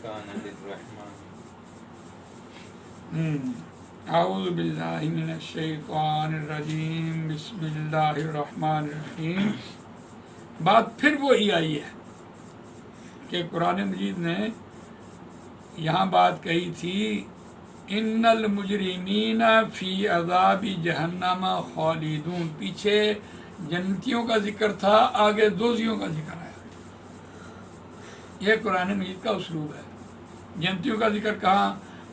كان للرحمن اعوذ باللہ من الشیطان الرجیم بسم اللہ الرحمن الرحیم۔ بات پھر وہی آئی ہے کہ قرآن مجید نے یہاں بات کہی تھی ان المجرمین فی عذاب جہنم خالدون، پیچھے جنتیوں کا ذکر تھا، آگے دوزیوں کا ذکر آیا۔ یہ قرآن مجید کا اسلوب ہے۔ جنتیوں کا ذکر کہاں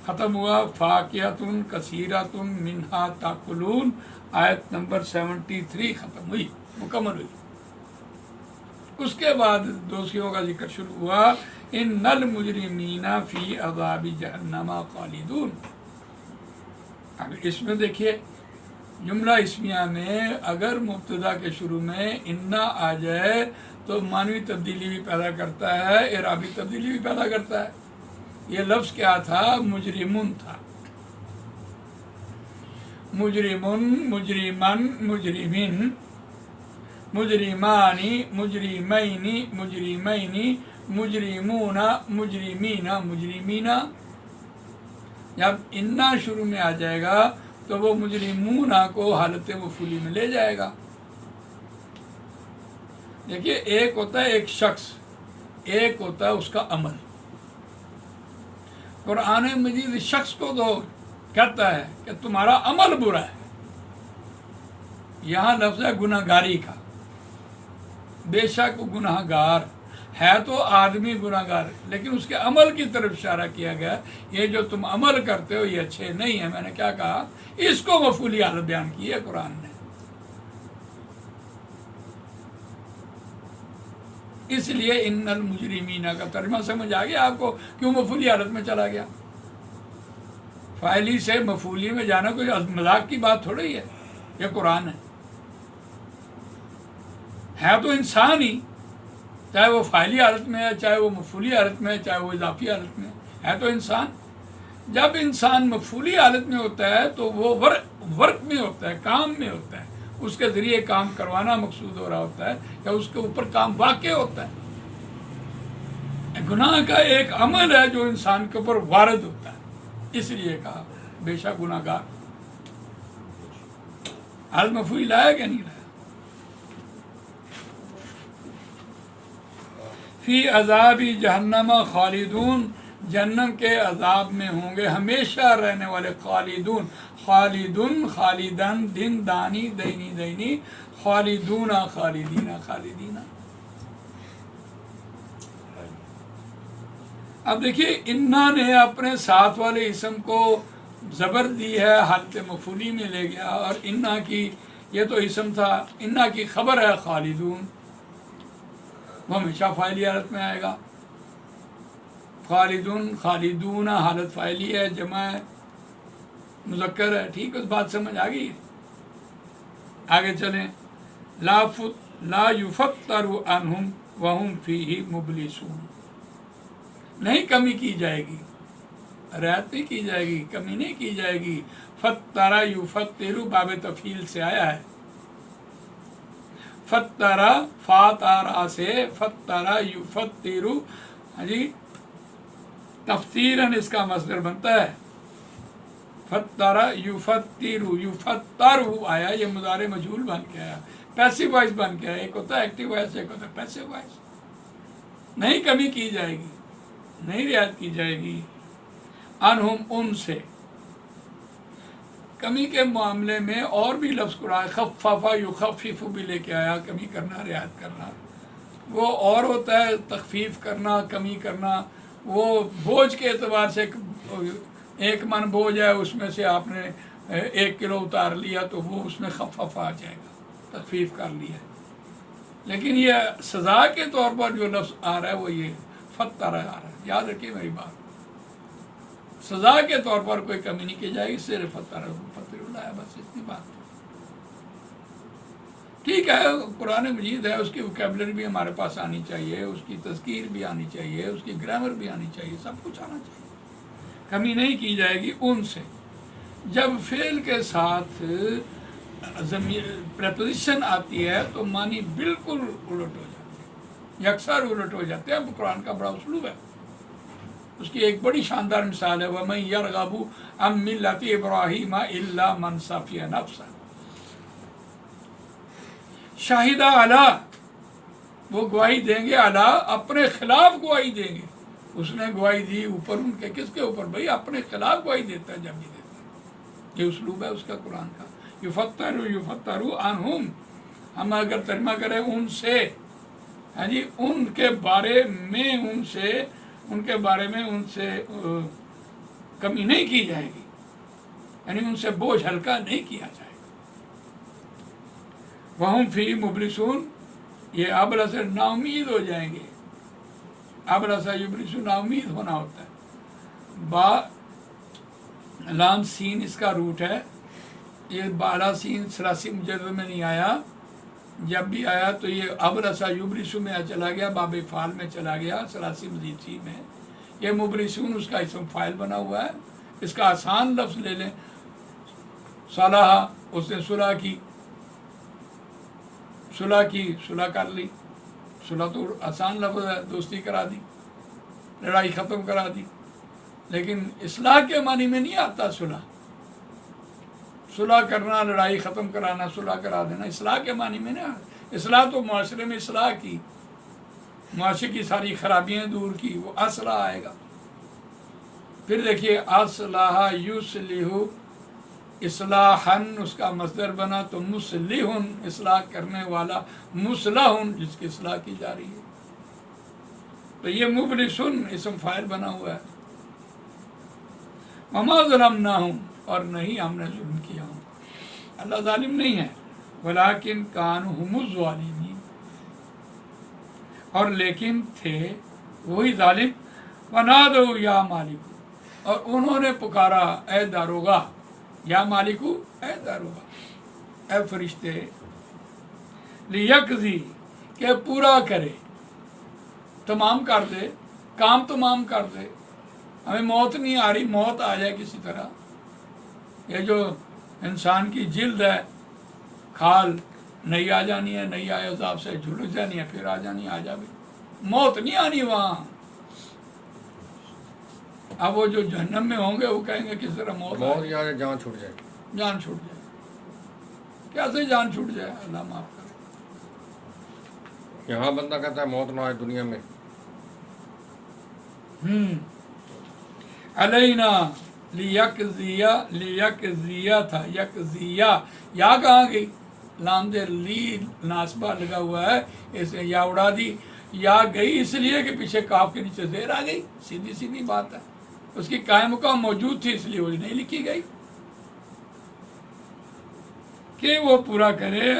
ختم ہوا؟ فاکہۃ کثیرۃ منہا تاکلون، آیت نمبر 73 ختم ہوئی، مکمل ہوئی۔ اس کے بعد دوسریوں کا ذکر شروع ہوا، ان المجرمین فی عذاب جہنم خالدون۔ اب اس میں دیکھیے جملہ اسمیہ میں اگر مبتدا کے شروع میں انا آ جائے تو معنوی تبدیلی بھی پیدا کرتا ہے، اعرابی تبدیلی بھی پیدا کرتا ہے۔ یہ لفظ کیا تھا؟ مجرمون تھا۔ مجرمن، مجرمن، مجرمین، مجرمانی، مجرمینی، مجرمینی، مجرمون، مجرمین، مجرمین۔ جب انا شروع میں آ جائے گا تو وہ مجرمون کو حالت مفعولی میں لے جائے گا۔ دیکھیے ایک ہوتا ہے ایک شخص، ایک ہوتا ہے اس کا عمل۔ قرآن مجید شخص کو تو کہتا ہے کہ تمہارا عمل برا ہے۔ یہاں لفظ ہے گناہ گاری کا۔ بے شک گناہ گار ہے تو آدمی گناہ گار، لیکن اس کے عمل کی طرف اشارہ کیا گیا، یہ جو تم عمل کرتے ہو یہ اچھے نہیں ہیں۔ میں نے کیا کہا؟ اس کو مفعولی حالت بیان کی ہے قرآن نے۔ اس لیے ان المجرمین کا ترجمہ سمجھ آ گیا آپ کو کیوں مفعولی حالت میں چلا گیا؟ فاعلی سے مفعولی میں جانا کوئی مذاق کی بات تھوڑی ہے، یہ قرآن ہے تو انسان ہی، چاہے وہ فاعلی حالت میں ہے، چاہے وہ مفعولی حالت میں ہے، چاہے وہ اضافی حالت میں ہے تو انسان۔ جب انسان مفعولی حالت میں ہوتا ہے تو وہ ورک میں ہوتا ہے، کام میں ہوتا ہے، اس کے ذریعے کام کروانا مقصود ہو رہا ہوتا ہے یا اس کے اوپر کام واقع ہوتا ہے۔ گناہ کا ایک عمل ہے جو انسان کے اوپر وارد ہوتا ہے، اس لیے کہا بے شک گناہ گار۔ حالت مفعولی لایا کہ نہیں لایا؟ فی عذاب جہنم خالدون، جہنم کے عذاب میں ہوں گے ہمیشہ رہنے والے۔ خالدون، خالدن، خالدن، دن دانی، دینی دینی، خالدون، خالدین، خالدین۔ اب دیکھیے انا نے اپنے ساتھ والے اسم کو زبر دی ہے، حالت مفعولی میں لے گیا، اور انا کی یہ تو اسم تھا، انا کی خبر ہے خالدون، وہ ہمیشہ فاعلی حالت میں آئے گا۔ خالدون، خالدون حالت فاعلی ہے، جمع مذکر ہے۔ ٹھیک، اس بات سمجھ آ گئی؟ آگے چلیں۔ لا یفتر عنہم وہم فیہ مبلسون، نہیں کمی کی جائے گی، رعایت نہیں کی جائے گی، کمی نہیں کی جائے گی۔ فترا یفتر باب تفعیل سے آیا ہے۔ فترا فاتارا سے فترا یفتر، جی تفتیرن اس کا مصدر بنتا ہے۔ فترا یفتر، یفتر آیا، یہ مضارع مجہول بن کے آیا، پیسو وائس بن کے آیا۔ ایک ہوتا ہے ایکٹیو وائس، ایک ہوتا ہے پیسو وائس۔ نہیں کمی کی جائے گی، نہیں رعایت کی جائے گی۔ انہم، ان سے۔ کمی کے معاملے میں اور بھی لفظ قرآن خفف یخفف بھی لے کے آیا، کمی کرنا، رعایت کرنا۔ وہ اور ہوتا ہے تخفیف کرنا، کمی کرنا۔ وہ بوجھ کے اعتبار سے 1 من بوجھ ہے، اس میں سے آپ نے 1 کلو اتار لیا تو وہ اس میں خفف آ جائے گا، تخفیف کر لیا۔ لیکن یہ سزا کے طور پر جو لفظ آ رہا ہے وہ یہ فترہ آ رہا ہے، یاد رکھیے میری بات۔ سزا کے طور پر کوئی کمی نہیں کی جائے گی، صرف فتر اللہ ہے، بس اتنی بات۔ ٹھیک ہے، قرآن مجید ہے، اس کی وکیبلری بھی ہمارے پاس آنی چاہیے، اس کی تذکیر بھی آنی چاہیے، اس کی گرامر بھی آنی چاہیے، سب کچھ آنا چاہیے، کمی نہیں کی جائے گی ان سے۔ جب فعل کے ساتھ پریپوزیشن آتی ہے تو معنی بالکل الٹ ہو جاتے ہیں، یکسر الٹ ہو جاتے ہیں۔ اب قرآن کا بڑا اسلوب ہے، اس کی ایک بڑی شاندار مثال ہے وَمَن يَرْغَبُ عَن مِّلَّةِ إِبْرَاهِيمَ إِلَّا مَن صَفِيَ نَفْسَهُ. شاہدہ علی، وہ گواہی دیں گے، علی اپنے خلاف گواہی دیں گے. اس نے گواہی دی اوپر ان کے، کس کے اوپر؟ بھائی اپنے خلاف گواہی دیتا ہے جب بھی دیتا ہے. یہ اسلوب ہے اس کا قرآن کا. یفتر عنہم، ہم اگر ترجمہ کریں ان سے، ہاں جی، ان کے بارے میں ان سے کمی نہیں کی جائے گی، یعنی ان سے بوجھ ہلکا نہیں کیا جائے گا. وہم فی مبلسون، یہ ابلس سے نا امید ہو جائیں گے. ابلسا یبلسو نا امید ہونا ہوتا ہے. با لام سین اس کا روٹ ہے. یہ بالا سین ثلاثی مجرد میں نہیں آیا، جب بھی آیا تو یہ ابلسا یبلسو میں چلا گیا، باب فعال میں چلا گیا، ثلاثی مزید سی میں. یہ مبلسون اس کا اسم فاعل بنا ہوا ہے. اس کا آسان لفظ لے لیں، صلاح، اس نے صلح کر لی. صلح تو آسان لفظ ہے، دوستی کرا دی، لڑائی ختم کرا دی. لیکن اصلاح کے معنی میں نہیں آتا صلح کرنا، لڑائی ختم کرانا، صلح کرا دینا، اصلاح کے معنی میں نہیں آتا. اصلاح تو معاشرے میں اصلاح کی، معاشرے کی ساری خرابیاں دور کی، وہ اصلاح آئے گا. پھر دیکھیے اصلاح یصلح، اصلاحاً اس کا مصدر بنا تو مصلح، اصلاح کرنے والا، مصلح جس کی اصلاح کی جا رہی ہے. تو یہ مبلسن اسم فاعل بنا ہوا ہے. وما ظلمناہم، اور نہیں ہم نے ظلم کیا ہوں. اللہ ظالم نہیں ہے. ولیکن کانوا ھم الظالمین، اور لیکن تھے وہی ظالم. ونادوا یا مالک، اور انہوں نے پکارا اے داروغہ، یا مالکو، اے داروغہ، اے فرشتے، لیقضی، کہ پورا کرے، تمام کر دے، کام تمام کر دے. ہمیں موت نہیں آ رہی، موت آ جائے کسی طرح. یہ جو انسان کی جلد ہے، کھال نہیں آ جانی ہے، نہیں آئے عذاب سے جھلس جانی ہے، پھر آ جانی، آ جا بھی، موت نہیں آنی وہاں. اب وہ جو جہنم میں ہوں گے وہ کہیں گے کس طرح موت جان چھوٹ جائے، جان چھوٹ جائے. کیسے جان چھوٹ جائے؟ اللہ معاف کرے. یہاں بندہ کہتا ہے موت نہ آئے دنیا میں. علینا لیکزیا تھا، یکزیا، یا کہاں گئی؟ لام دیر لی ناسبہ لگا ہوا ہے، اسے یا اڑا دی. یا گئی اس لیے کہ پیچھے کاف کے نیچے زیر آ گئی. سیدھی بات ہے. اس کی قائم مقام موجود تھی اس لیے وہ نہیں لکھی گئی کہ وہ پورا کرے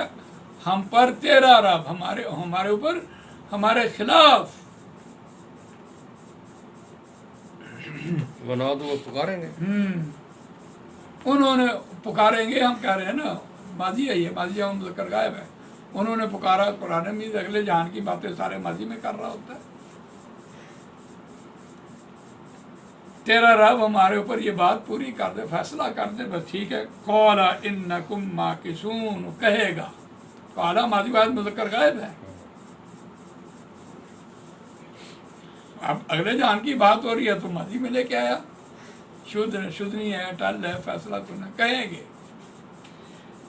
ہم پر تیرا رب، ہمارے اوپر، ہمارے خلاف. بنا دو، وہ پکاریں گے. انہوں نے پکاریں گے، ہم کہہ رہے ہیں نا، ماضی ہے، یہ ماضی ہے، مذکر غائب ہے. انہوں نے پکارا. قرآن میں اگلے جہان کی باتیں سارے ماضی میں کر رہا ہوتا ہے. تیرا رب ہمارے اوپر یہ بات پوری کر دے، فیصلہ کر دے، بس ٹھیک ہے. قال انکم ماکثون، کہے گا. قال ماضی واحد مذکر غائب ہے. اب اگلے جہان کی بات ہو رہی ہے تو ماضی میں لے کے آیا. شدھ نہیں ہے، ٹل ہے، فیصلہ کرنا. کہیں گے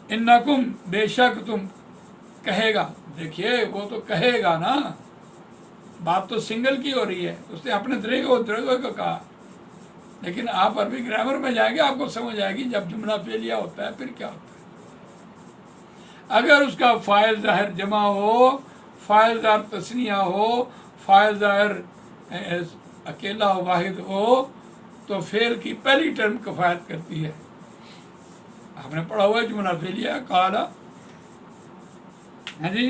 انکم، بے شک تم، کہے گا. دیکھیے وہ تو کہے گا نا، بات تو سنگل کی ہو رہی ہے. اس نے اپنے درگو کو کہا. لیکن آپ عربی گرامر میں جائیں گے آپ کو سمجھ آئے گی جب جملہ فعلیہ ہوتا ہے پھر کیا ہوتا ہے. اگر اس کا فاعل ظاہر جمع ہو، فاعل ظاہر تثنیہ ہو، فاعل ظاہر اکیلا واحد ہو تو فعل کی پہلی ٹرم کفایت کرتی ہے. آپ نے پڑھا ہوا ہے جملہ فعلیہ قال، ہاں جی،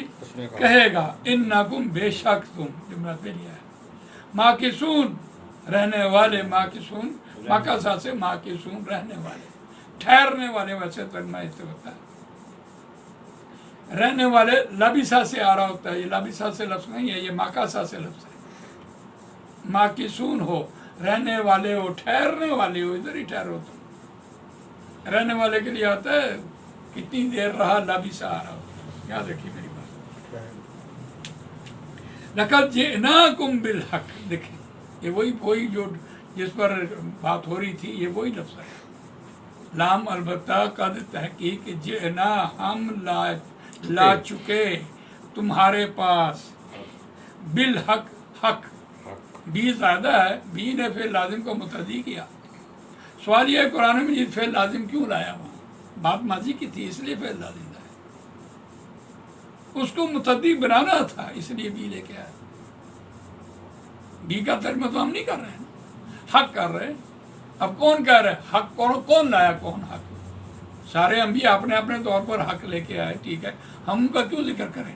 کہے گا. انکم، بے شک تم، جملہ فعلیہ ہے. ماکثون، رہنے والے. ماکثون ماکثا سے ماکثون، رہنے والے، ٹھہرنے والے. ویسے ترجمہ اس سے ہوتا ہے رہنے والے. لبسا سے آ رہا ہوتا ہے، یہ لبسا سے لفظ نہیں ہے، یہ ماکثا سے لفظ ہے. ماکثون ہو، رہنے والے ہو، ٹھہرنے والے ہو. ادھر ہی ٹھہرو تم. رہنے والے کے لیے آتا ہے کتنی دیر رہا، لبسا آ رہا ہوتا ہے. یاد رکھیے میری بات. لقد جئناکم بالحق، دیکھیں یہ وہی جو جس پر بات ہو رہی تھی یہ وہی لفظ ہے. لام البتہ قد تحقیق جئنا ہم لا چکے تمہارے پاس بالحق حق. بھی زیادہ ہے، بھی نے فعل لازم کو متعدی کیا. سوال یہ ہے قرآن مجید فعل لازم کیوں لایا وہاں؟ بات ماضی کی تھی اس لیے فعل لازم لایا. اس کو متعدی بنانا تھا اس لیے بھی لے کے آیا. بھی کا ترجمہ تو ہم نہیں کر رہے ہیں، حق کر رہے ہیں. اب کون کہہ رہے ہیں حق؟ کون لایا؟ کون حق؟ سارے انبیاء اپنے اپنے طور پر حق لے کے آئے، ٹھیک ہے، ہم ان کا کیوں ذکر کریں؟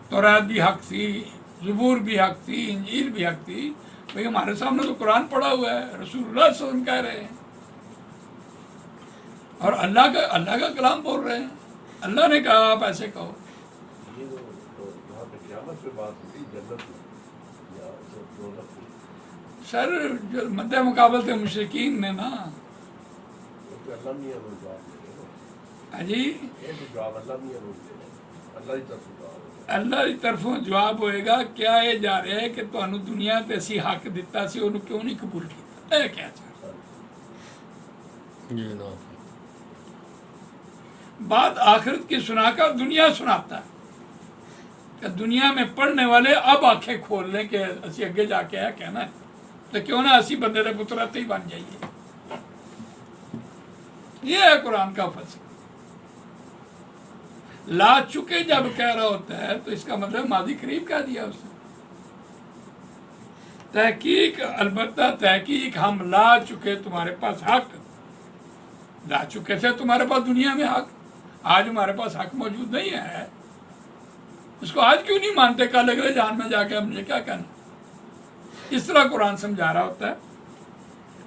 تورات بھی حق تھی، زبور بھی حق تھی، انجیل بھی حق تھی. بھئی ہمارے سامنے تو قرآن پڑھا ہوا ہے، رسول اللہ صلی اللہ علیہ وسلم کہہ رہے ہیں، اور اللہ کا کلام بول رہے ہیں. اللہ نے کہا آپ ایسے کہو. سر جو مد مقابل تھے مشرکین نے نا. جی اللہ کی طرفوں جواب ہوئے گا. کیا یہ جا رہے ہے کہ تمہیں دنیا تے اسی حق دیتا سی انہوں کیوں نہیں قبول کیتا؟ اے کیا چاہتا جی نا بات آخرت کی سنا کر دنیا سناتا ہے کہ دنیا میں پڑھنے والے اب آنکھیں کھول لیں کہ اسی اگے جا کے ہے کہنا ہے تو کیوں نہ اسی بندے دے پتر ہی بن جائیے. یہ ہے قرآن کا فلسفہ. لا چکے جب کہہ رہا ہوتا ہے تو اس کا مطلب ماضی قریب کہہ دیا اس نے. تحقیق البتہ تحقیق ہم لا چکے تمہارے پاس حق. لا چکے تھے تمہارے پاس دنیا میں حق. آج ہمارے پاس حق موجود نہیں ہے. اس کو آج کیوں نہیں مانتے؟ کل اگلے جان میں جا کے ہم نے کیا کہنا؟ اس طرح قرآن سمجھا رہا ہوتا ہے.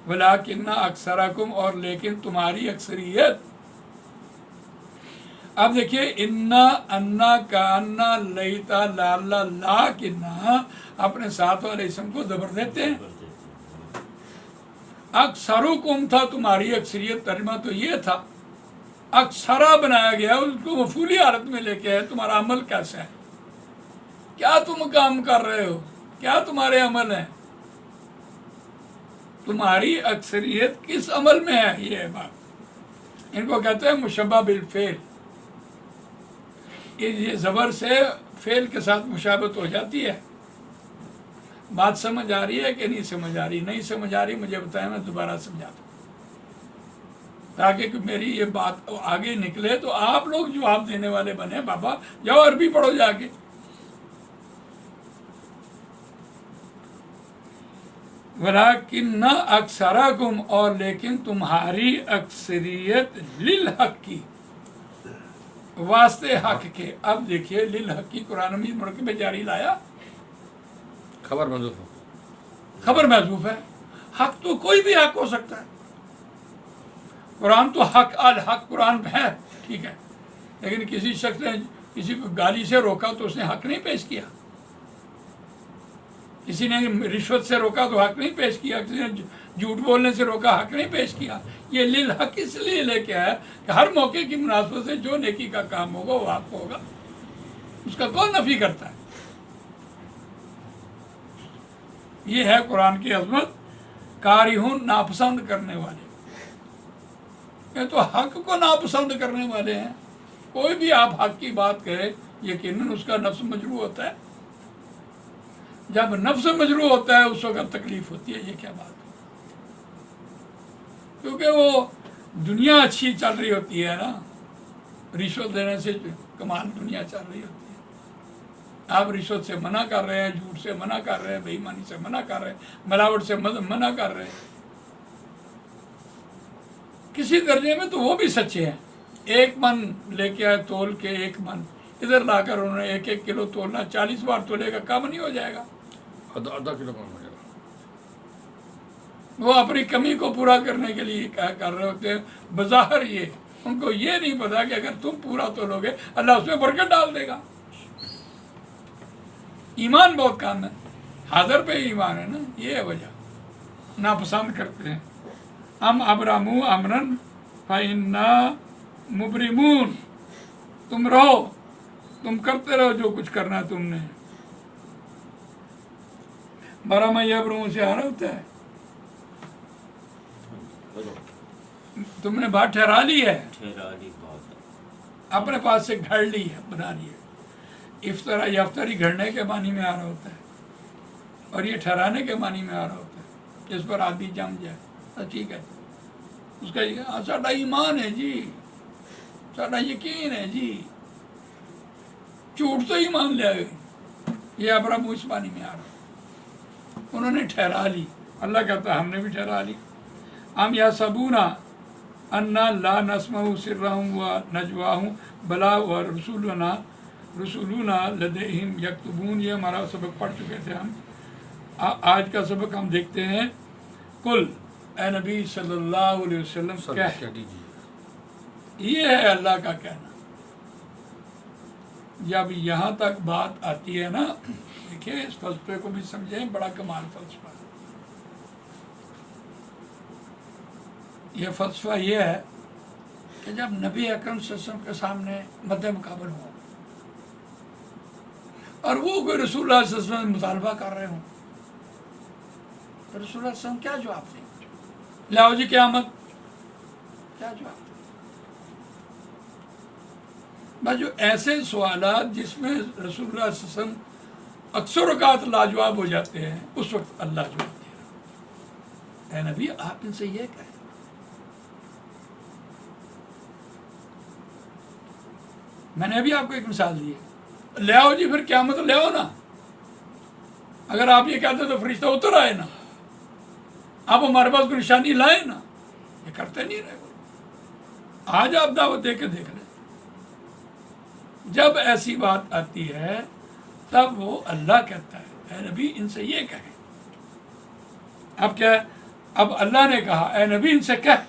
وَلَٰكِنَّ أَكْثَرَكُمْ اور لیکن تمہاری اکثریت. اب دیکھیے انا انا کانا لیتا لالا لا کنا اپنے ساتھ والے اسم کو زبر دیتے ہیں. اکثرکم تھا تمہاری اکثریت، ترجمہ تو یہ تھا. اکثرا بنایا گیا، اس کو مفعولی حالت میں لے کے ہے. تمہارا عمل کیسا ہے؟ کیا تم کام کر رہے ہو؟ کیا تمہارے عمل ہیں؟ تمہاری اکثریت کس عمل میں ہے؟ یہ بات ان کو کہتے ہیں مشبہ بالفعل. یہ زبر سے فعل کے ساتھ مشابہت ہو جاتی ہے. بات سمجھ آ رہی ہے کہ نہیں سمجھ آ رہی؟ نہیں سمجھ آ رہی مجھے بتائیں، میں دوبارہ سمجھاتا ہوں تاکہ میری یہ بات آگے نکلے تو آپ لوگ جواب دینے والے بنے. بابا جاؤ عربی پڑھو جا کے. وَلَٰكِنَّ أَكْثَرَكُمْ اور لیکن تمہاری اکثریت للحق کی، واسطے حق کے. اب دیکھیے للحق کی قرآن مجید مرکب میں جاری لایا. خبر محذوف ہو، خبر محذوف ہے. حق تو کوئی بھی حق ہو سکتا ہے. قرآن تو حق الحق قرآن ہے، ٹھیک ہے، لیکن کسی شخص نے کسی کو گالی سے روکا تو اس نے حق نہیں پیش کیا. کسی نے رشوت سے روکا تو حق نہیں پیش کیا. کسی نے جھوٹ بولنے سے روکا، حق نہیں پیش کیا. یہ للحق اس لیے لے کے آیا کہ ہر موقع کی مناسبت سے جو نیکی کا کام ہوگا وہ حق ہوگا. اس کا کون نفی کرتا ہے؟ یہ ہے قرآن کی عظمت. کارہون ناپسند کرنے والے، یہ تو حق کو ناپسند کرنے والے ہیں. کوئی بھی آپ حق کی بات کہے یقیناً اس کا نفس مجروح ہوتا ہے. جب نفس مجروح ہوتا ہے اس وقت تکلیف ہوتی ہے. یہ کیا بات ہے؟ کیونکہ وہ دنیا اچھی چل رہی ہوتی ہے نا. رشوت دینے سے کمال دنیا چل رہی ہوتی ہے. آپ رشوت سے منع کر رہے ہیں، جھوٹ سے منع کر رہے ہیں، بے ایمانی سے منع کر رہے ہیں، ملاوٹ سے منع کر رہے ہیں. کسی درجے میں تو وہ بھی سچے ہیں. 1 من لے کے آئے تول کے، 1 من ادھر لا کر انہوں نے 1 کلو تولنا. 40 بار تولے گا کم نہیں ہو جائے گا؟ آدھا کلو کم ہو جائے گا. وہ اپنی کمی کو پورا کرنے کے لیے کیا کر رہے ہوتے ہیں. بظاہر یہ ان کو یہ نہیں پتا کہ اگر تم پورا تولو گے اللہ اس میں برکت ڈال دے گا. ایمان بہت کام ہے. حاضر پہ ایمان ہے نا. یہ ہے وجہ ناپسند کرتے ہیں. ہم ابرامو امرن فإنا مبرمون. تم رہو، تم کرتے رہو جو کچھ کرنا ہے تم نے. برم یبرم سے آ رہا ہوتا ہے تم نے بات ٹھہرا لی ہے، ٹھہرا لی بات ہے، اپنے پاس سے گھڑ لی ہے، بنا لی ہے۔ افطرا یفتری گھڑنے کے معنی میں آ رہا ہوتا ہے، اور یہ ٹھہرانے کے معنی میں آ رہا ہوتا ہے کہ اس پر آدمی جم جائے۔ ٹھیک ہے، اس کا ساڈا ایمان ہے جی، ساڈا یقین ہے جی، جھوٹ تو ایمان لے آئے، یہ ابرا منہ اس معنی میں آ رہا۔ انہوں نے ٹھہرا لی، اللہ کہتا ہے ہم نے بھی ٹھہرا لی۔ ہم یا سبونا انا لا نسمع سرهم ونجواهم بلا ورسولنا لديهم یکتبون، یہ ہمارا سبق پڑھ چکے تھے ہم۔ آج کا سبق ہم دیکھتے ہیں۔ کل اے نبی صلی اللہ علیہ وسلم کہہ، کہہ دیجیے یہ ہے اللہ کا کہنا۔ جب یہاں تک بات آتی ہے نا، دیکھیں اس فلسفے کو بھی سمجھیں، بڑا کمال فلسفہ ہے یہ۔ فلسفہ یہ ہے کہ جب نبی اکرم صلی اللہ علیہ وسلم کے سامنے مد مقابل ہوں اور وہ کوئی رسول اللہ صلی اللہ علیہ وسلم مطالبہ کر رہے ہوں، تو رسول اللہ صلی اللہ علیہ وسلم کیا جواب دیں؟ لاؤ جی قیامت، کیا جواب دیں؟ بس جو ایسے سوالات جس میں رسول اللہ صلی اللہ علیہ وسلم اکثر اوقات لاجواب ہو جاتے ہیں، اس وقت اللہ جواب دے رہا، اے نبی آپ ان سے یہ کہیں۔ میں نے ابھی آپ کو ایک مثال دی ہے، لے آؤ جی پھر قیامت لے آؤ نا۔ اگر آپ یہ کہتے تو فرشتہ اتر آئے نا، آپ ہمارے پاس کوئی نشانی لائے نا، یہ کرتے نہیں رہے۔ آج آپ دعوت دے کے دیکھ لیں، جب ایسی بات آتی ہے تب وہ اللہ کہتا ہے اے نبی ان سے یہ کہیں۔ اب کیا ہے؟ اب اللہ نے کہا اے نبی ان سے کہہ،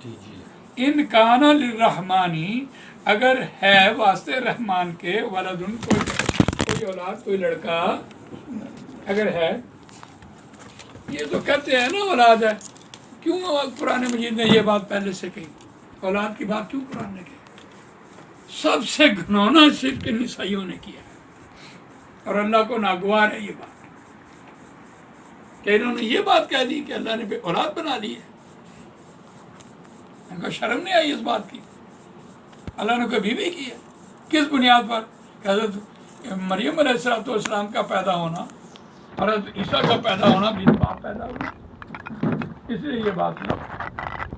دیجیے ان کان للرحمانی، اگر ہے واسطے رحمان کے، ولدن کوئی اولاد، کوئی لڑکا اگر ہے، یہ تو کہتے ہیں نا اولاد ہے، کیوں قرآن مجید نے یہ بات پہلے سے کہی؟ اولاد کی بات کیوں قرآن نے کہی؟ سب سے گھنونا شرک عیسائیوں نے کیا ہے، اور اللہ کو ناگوار ہے یہ بات کہ انہوں نے یہ بات کہہ دی کہ اللہ نے اولاد بنا لی ہے۔ ان کو شرم نہیں آئی اس بات کی؟ اللہ نے کوئی بیوی کی ہے، کس بنیاد پر؟ کہ حضرت مریم علیہ السلام کا پیدا ہونا، حضرت عیسیٰ کا پیدا ہونا بھی باپ پیدا ہوا، اس لیے یہ بات نہیں۔